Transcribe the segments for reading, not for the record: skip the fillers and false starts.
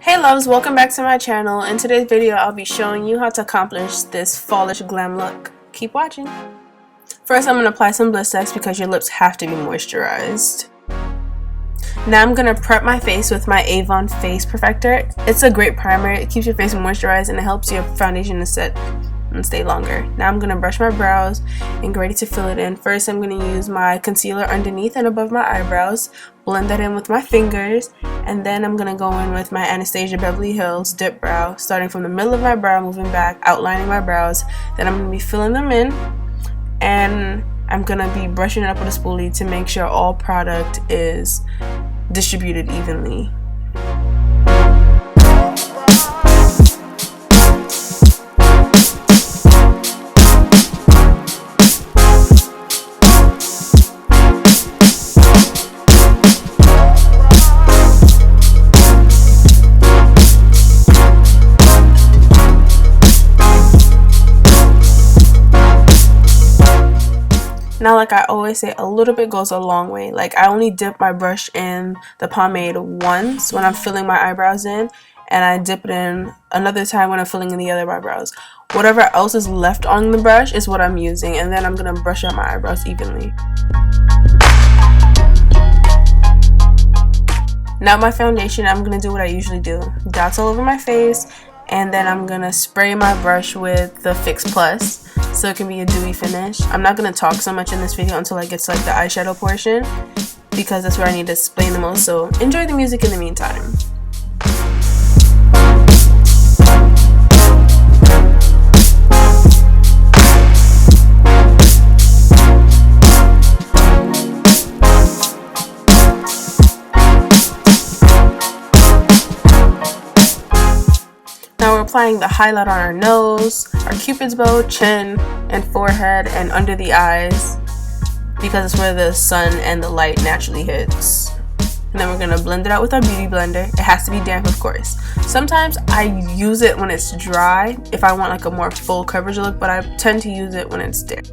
Hey loves, welcome back to my channel. In today's video, I'll be showing you how to accomplish this fallish glam look. Keep watching. First, I'm going to apply some Blistex because your lips have to be moisturized. Now I'm going to prep my face with my Avon Face Perfector. It's a great primer. It keeps your face moisturized and it helps your foundation to set and stay longer. Now I'm going to brush my brows and get ready to fill it in. First, I'm going to use my concealer underneath and above my eyebrows. Blend that in with my fingers, and then I'm going to go in with my Anastasia Beverly Hills Dip Brow, starting from the middle of my brow, moving back, outlining my brows. Then I'm going to be filling them in, and I'm going to be brushing it up with a spoolie to make sure all product is distributed evenly. Now, like I always say, a little bit goes a long way. Like, I only dip my brush in the pomade once when I'm filling my eyebrows in, and I dip it in another time when I'm filling in the other eyebrows. Whatever else is left on the brush is what I'm using, and then I'm going to brush out my eyebrows evenly. Now my foundation, I'm going to do what I usually do. Dots all over my face, and then I'm going to spray my brush with the Fix Plus so it can be a dewy finish. I'm not going to talk so much in this video until I get to like the eyeshadow portion because that's where I need to explain the most, so enjoy the music in the meantime. Now we're applying the highlight on our nose, our cupid's bow, chin, and forehead, and under the eyes because it's where the sun and the light naturally hits. And then we're going to blend it out with our beauty blender. It has to be damp, of course. Sometimes I use it when it's dry if I want like a more full coverage look, but I tend to use it when it's damp.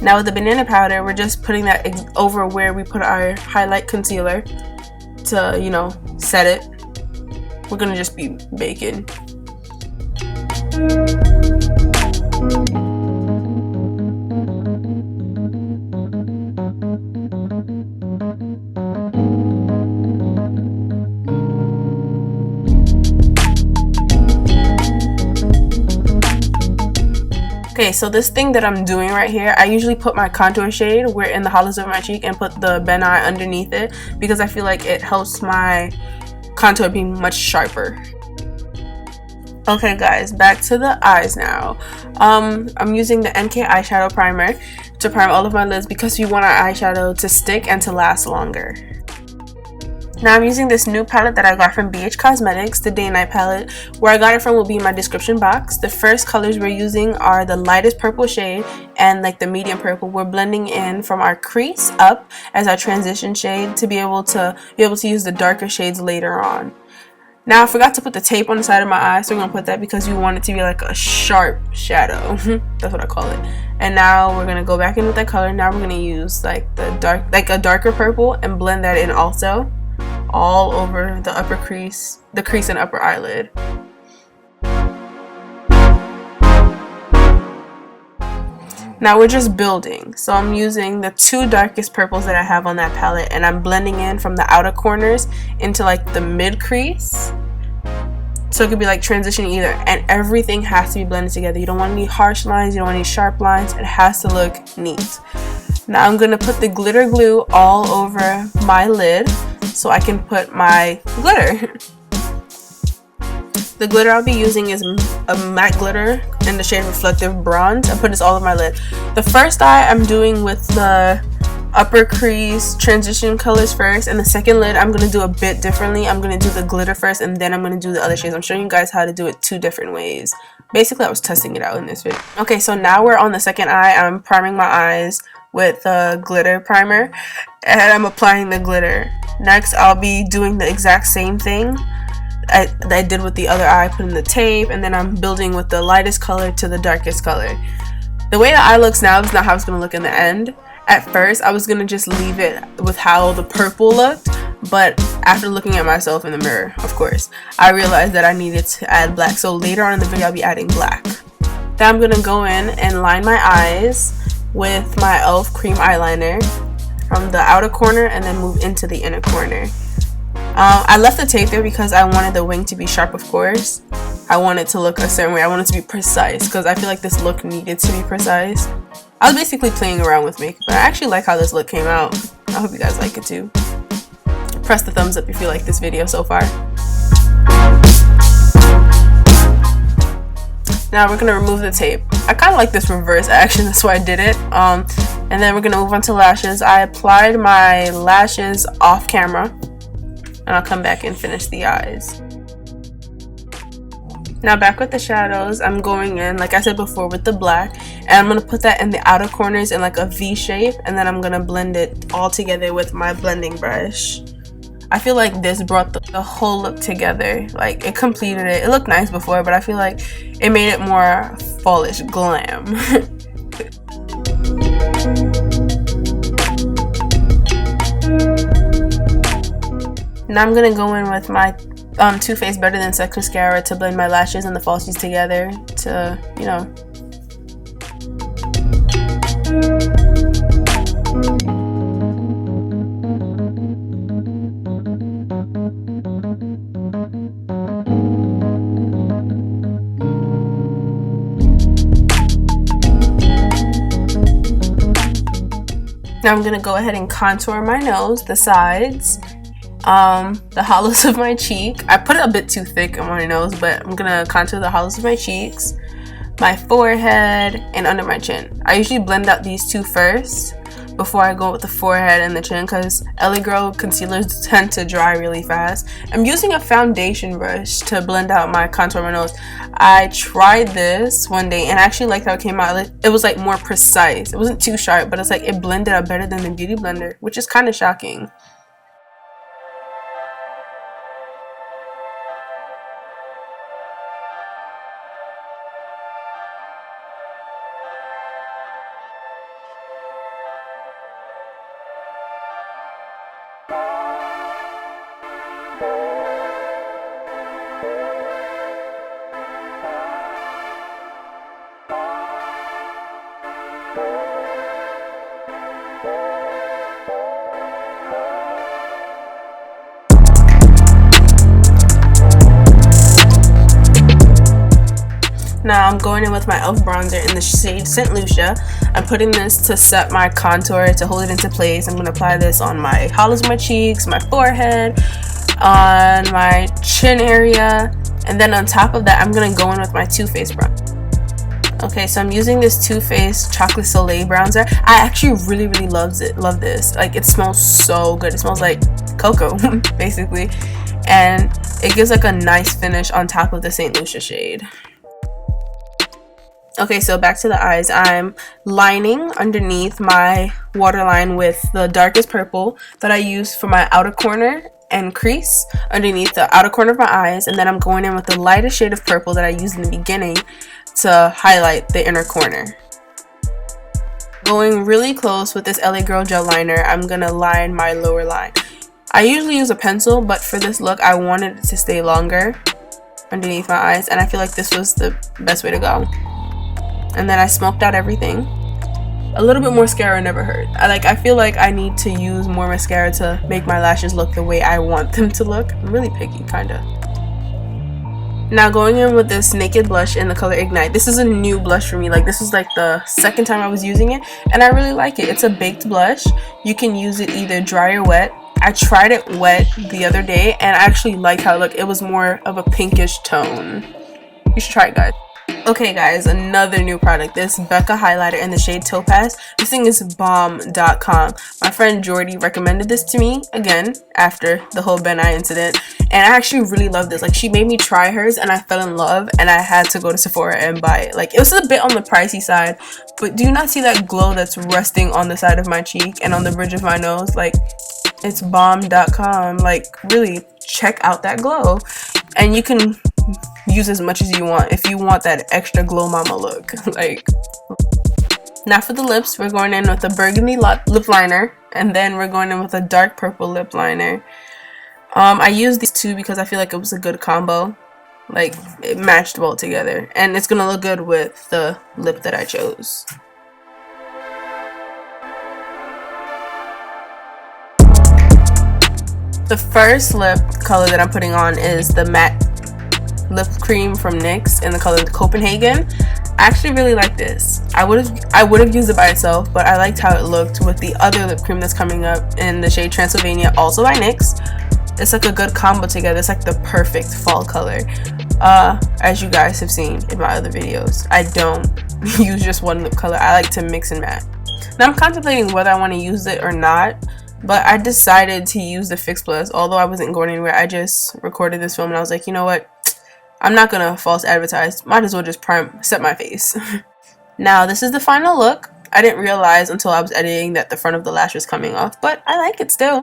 Now with the banana powder, we're just putting that over where we put our highlight concealer to, you know, set it. We're gonna just be baking. Okay, so this thing that I'm doing right here, I usually put my contour shade where in the hollows of my cheek and put the Ben Eye underneath it because I feel like it helps my contour be much sharper. Okay guys, back to the eyes now. I'm using the NK eyeshadow primer to prime all of my lids because we want our eyeshadow to stick and to last longer. Now I'm using this new palette that I got from BH Cosmetics, the Day and Night palette. Where I got it from will be in my description box. The first colors we're using are the lightest purple shade and like the medium purple. We're blending in from our crease up as our transition shade to be able to use the darker shades later on. Now I forgot to put the tape on the side of my eye, so we're gonna put that because we want it to be like a sharp shadow. That's what I call it. And now we're gonna go back in with that color. Now we're gonna use like a darker purple and blend that in also, all over the upper crease, the crease and upper eyelid. Now we're just building. So I'm using the two darkest purples that I have on that palette and I'm blending in from the outer corners into like the mid crease. So it could be like transitioning either, and everything has to be blended together. You don't want any harsh lines, you don't want any sharp lines. It has to look neat. Now I'm gonna put the glitter glue all over my lid so I can put my glitter. The glitter I'll be using is a matte glitter in the shade Reflective Bronze. I put this all over my lid. The first eye I'm doing with the upper crease transition colors first, and the second lid I'm going to do a bit differently. I'm going to do the glitter first, and then I'm going to do the other shades. I'm showing you guys how to do it 2 different ways. Basically, I was testing it out in this video. Okay, so now we're on the second eye. I'm priming my eyes with the glitter primer, and I'm applying the glitter. Next, I'll be doing the exact same thing that I did with the other eye, putting the tape, and then I'm building with the lightest color to the darkest color. The way the eye looks now is not how it's going to look in the end. At first, I was going to just leave it with how the purple looked, but after looking at myself in the mirror, of course, I realized that I needed to add black. So later on in the video, I'll be adding black. Then I'm going to go in and line my eyes with my E.L.F. cream eyeliner from the outer corner and then move into the inner corner. I left the tape there because I wanted the wing to be sharp, of course. I want it to look a certain way. I want it to be precise because I feel like this look needed to be precise. I was basically playing around with makeup, but I actually like how this look came out. I hope you guys like it too. Press the thumbs up if you like this video so far. Now we're gonna remove the tape. I kind of like this reverse action, that's why I did it. And then we're gonna move on to lashes. I applied my lashes off camera, and I'll come back and finish the eyes. Now back with the shadows, I'm going in, like I said before, with the black, and I'm going to put that in the outer corners in like a V shape, and then I'm going to blend it all together with my blending brush. I feel like this brought the whole look together, like it completed it. It looked nice before, but I feel like it made it more fallish glam. Now I'm going to go in with my Too Faced Better Than Sex mascara to blend my lashes and the falsies together to, you know. Now I'm going to go ahead and contour my nose, the sides, the hollows of my cheek. I put it a bit too thick on my nose, but I'm gonna contour the hollows of my cheeks, my forehead, and under my chin. I usually blend out these two first before I go with the forehead and the chin because L.A. concealers tend to dry really fast. I'm using a foundation brush to blend out my contour on my nose. I tried this one day and I actually liked how it came out. It was like more precise. It wasn't too sharp, but it's like it blended out better than the Beauty Blender, which is kind of shocking. Now I'm going in with my E.L.F. bronzer in the shade St. Lucia. I'm putting this to set my contour, to hold it into place. I'm going to apply this on my hollows of my cheeks, my forehead, on my chin area, and then on top of that I'm going to go in with my Too Faced bronzer. Okay, so I'm using this Too Faced Chocolate Soleil bronzer. I actually really love this. Like, it smells so good. It smells like cocoa basically, and it gives like a nice finish on top of the St. Lucia shade. Okay, so back to the eyes. I'm lining underneath my waterline with the darkest purple that I used for my outer corner and crease underneath the outer corner of my eyes, and then I'm going in with the lightest shade of purple that I used in the beginning to highlight the inner corner. Going really close with this LA Girl gel liner, I'm gonna line my lower line. I usually use a pencil, but for this look I wanted it to stay longer underneath my eyes, and I feel like this was the best way to go. And then I smoked out everything. A little bit more mascara never hurt. I feel like I need to use more mascara to make my lashes look the way I want them to look. I'm really picky, kinda. Now going in with this Naked blush in the color Ignite. This is a new blush for me. Like, this was like the second time I was using it, and I really like it. It's a baked blush. You can use it either dry or wet. I tried it wet the other day, and I actually liked how it looked. It was more of a pinkish tone. You should try it, guys. Okay guys, another new product. This Becca highlighter in the shade Topaz. This thing is bomb.com. My friend Jordy recommended this to me again after the whole Ben I incident, and I actually really love this. Like, she made me try hers and I fell in love, and I had to go to Sephora and buy it. Like, it was a bit on the pricey side, but do you not see that glow that's resting on the side of my cheek and on the bridge of my nose? Like, it's bomb.com. Like, really check out that glow, and you can use as much as you want if you want that extra glow mama look. Like, now for the lips, we're going in with a burgundy lip liner, and then we're going in with a dark purple lip liner. I used these two because I feel like it was a good combo. Like, it matched well together, and it's gonna look good with the lip that I chose. The first lip color that I'm putting on is the matte lip cream from NYX in the color Copenhagen. I actually really like this. I would have used it by itself, but I liked how it looked with the other lip cream that's coming up in the shade Transylvania, also by NYX. It's like a good combo together. It's like the perfect fall color. As you guys have seen in my other videos, I don't use just one lip color. I like to mix and match. Now I'm contemplating whether I want to use it or not, but I decided to use the Fix Plus. Although I wasn't going anywhere, I just recorded this film and I was like, you know what? I'm not gonna false advertise. Might as well just set my face. Now this is the final look. I didn't realize until I was editing that the front of the lash was coming off, but I like it still.